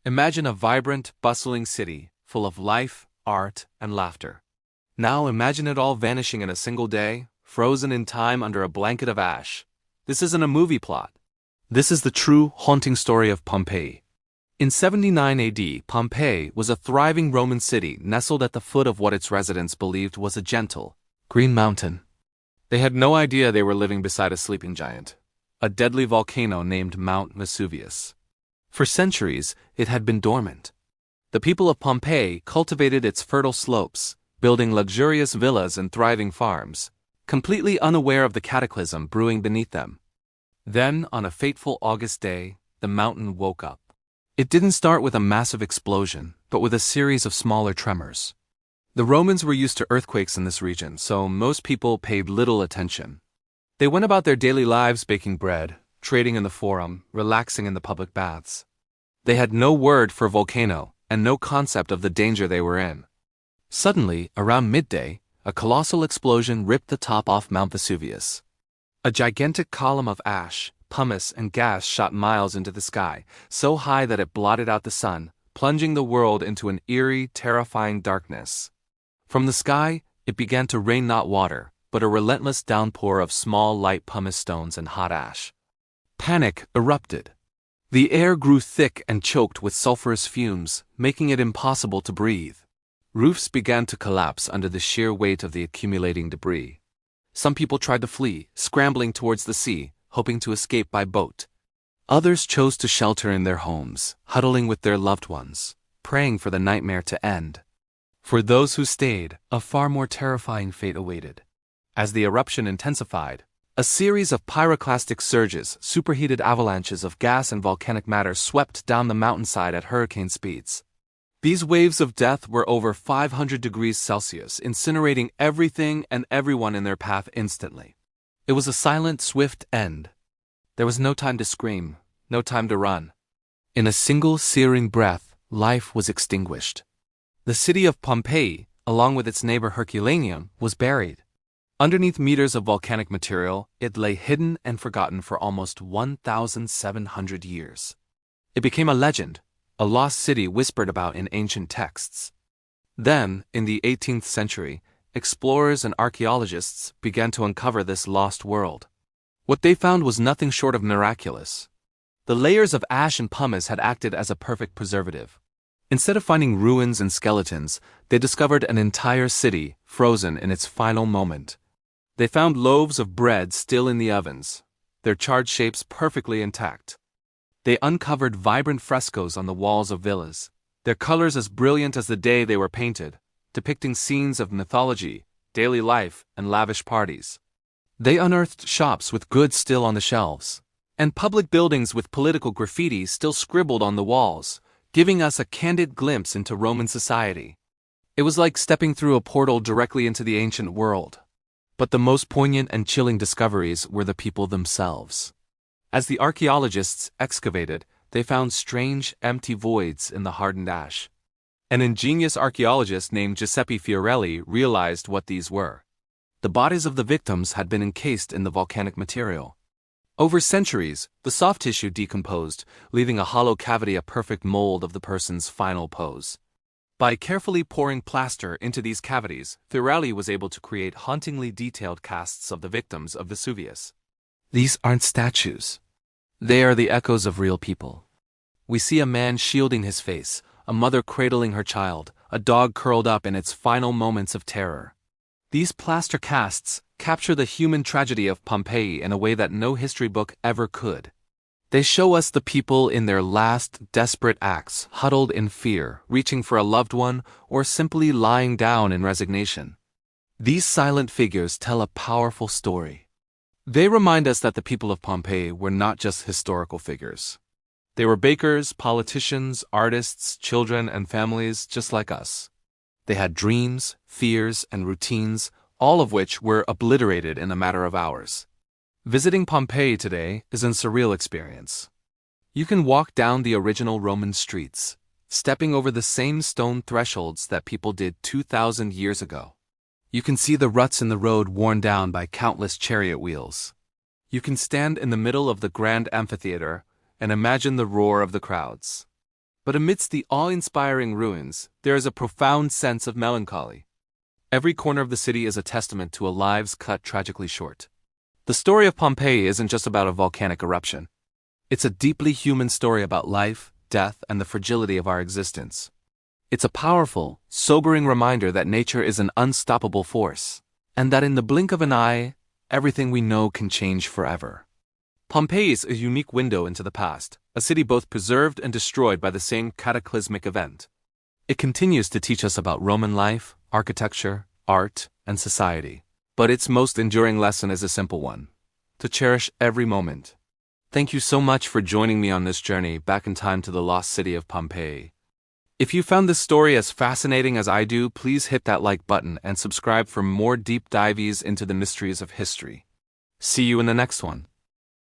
Imagine a vibrant, bustling city, full of life, art, and laughter. Now imagine it all vanishing in a single day, frozen in time under a blanket of ash. This isn't a movie plot. This is the true, haunting story of Pompeii. In 79 AD, Pompeii was a thriving Roman city nestled at the foot of what its residents believed was a gentle, green mountain. They had no idea they were living beside a sleeping giant, a deadly volcano named Mount Vesuvius. For centuries, it had been dormant. The people of Pompeii cultivated its fertile slopes, building luxurious villas and thriving farms, completely unaware of the cataclysm brewing beneath them. Then, on a fateful August day, the mountain woke up. It didn't start with a massive explosion, but with a series of smaller tremors. The Romans were used to earthquakes in this region, so most people paid little attention. They went about their daily lives baking bread, trading in the forum, relaxing in the public baths. They had no word for volcano and no concept of the danger they were in. Suddenly, around midday, a colossal explosion ripped the top off Mount Vesuvius. A gigantic column of ash, pumice, and gas shot miles into the sky, so high that it blotted out the sun, plunging the world into an eerie, terrifying darkness. From the sky, it began to rain not water, but a relentless downpour of small, light pumice stones and hot ash. Panic erupted. The air grew thick and choked with sulfurous fumes, making it impossible to breathe. Roofs began to collapse under the sheer weight of the accumulating debris. Some people tried to flee, scrambling towards the sea, hoping to escape by boat. Others chose to shelter in their homes, huddling with their loved ones, praying for the nightmare to end. For those who stayed, a far more terrifying fate awaited. As the eruption intensified, a series of pyroclastic surges, superheated avalanches of gas and volcanic matter swept down the mountainside at hurricane speeds. These waves of death were over 500 degrees Celsius, incinerating everything and everyone in their path instantly. It was a silent, swift end. There was no time to scream, no time to run. In a single searing breath, life was extinguished. The city of Pompeii, along with its neighbor Herculaneum, was buried. Underneath meters of volcanic material, it lay hidden and forgotten for almost 1,700 years. It became a legend, a lost city whispered about in ancient texts. Then, in the 18th century, explorers and archaeologists began to uncover this lost world. What they found was nothing short of miraculous. The layers of ash and pumice had acted as a perfect preservative. Instead of finding ruins and skeletons, they discovered an entire city frozen in its final moment. They found loaves of bread still in the ovens, their charred shapes perfectly intact. They uncovered vibrant frescoes on the walls of villas, their colors as brilliant as the day they were painted, depicting scenes of mythology, daily life, and lavish parties. They unearthed shops with goods still on the shelves, and public buildings with political graffiti still scribbled on the walls, giving us a candid glimpse into Roman society. It was like stepping through a portal directly into the ancient world. But the most poignant and chilling discoveries were the people themselves. As the archaeologists excavated, they found strange, empty voids in the hardened ash. An ingenious archaeologist named Giuseppe Fiorelli realized what these were. The bodies of the victims had been encased in the volcanic material. Over centuries, the soft tissue decomposed, leaving a hollow cavity a perfect mold of the person's final pose. By carefully pouring plaster into these cavities, Fiorelli was able to create hauntingly detailed casts of the victims of Vesuvius. These aren't statues. They are the echoes of real people. We see a man shielding his face, a mother cradling her child, a dog curled up in its final moments of terror. These plaster casts capture the human tragedy of Pompeii in a way that no history book ever could. They show us the people in their last, desperate acts, huddled in fear, reaching for a loved one, or simply lying down in resignation. These silent figures tell a powerful story. They remind us that the people of Pompeii were not just historical figures. They were bakers, politicians, artists, children, and families just like us. They had dreams, fears, and routines, all of which were obliterated in a matter of hours. Visiting Pompeii today is a surreal experience. You can walk down the original Roman streets, stepping over the same stone thresholds that people did 2,000 years ago. You can see the ruts in the road worn down by countless chariot wheels. You can stand in the middle of the grand amphitheater and imagine the roar of the crowds. But amidst the awe-inspiring ruins, there is a profound sense of melancholy. Every corner of the city is a testament to lives cut tragically short. The story of Pompeii isn't just about a volcanic eruption. It's a deeply human story about life, death, and the fragility of our existence. It's a powerful, sobering reminder that nature is an unstoppable force, and that in the blink of an eye, everything we know can change forever. Pompeii is a unique window into the past, a city both preserved and destroyed by the same cataclysmic event. It continues to teach us about Roman life, architecture, art, and society. But its most enduring lesson is a simple one: to cherish every moment. Thank you so much for joining me on this journey back in time to the lost city of Pompeii. If you found this story as fascinating as I do, please hit that like button and subscribe for more deep dives into the mysteries of history. See you in the next one.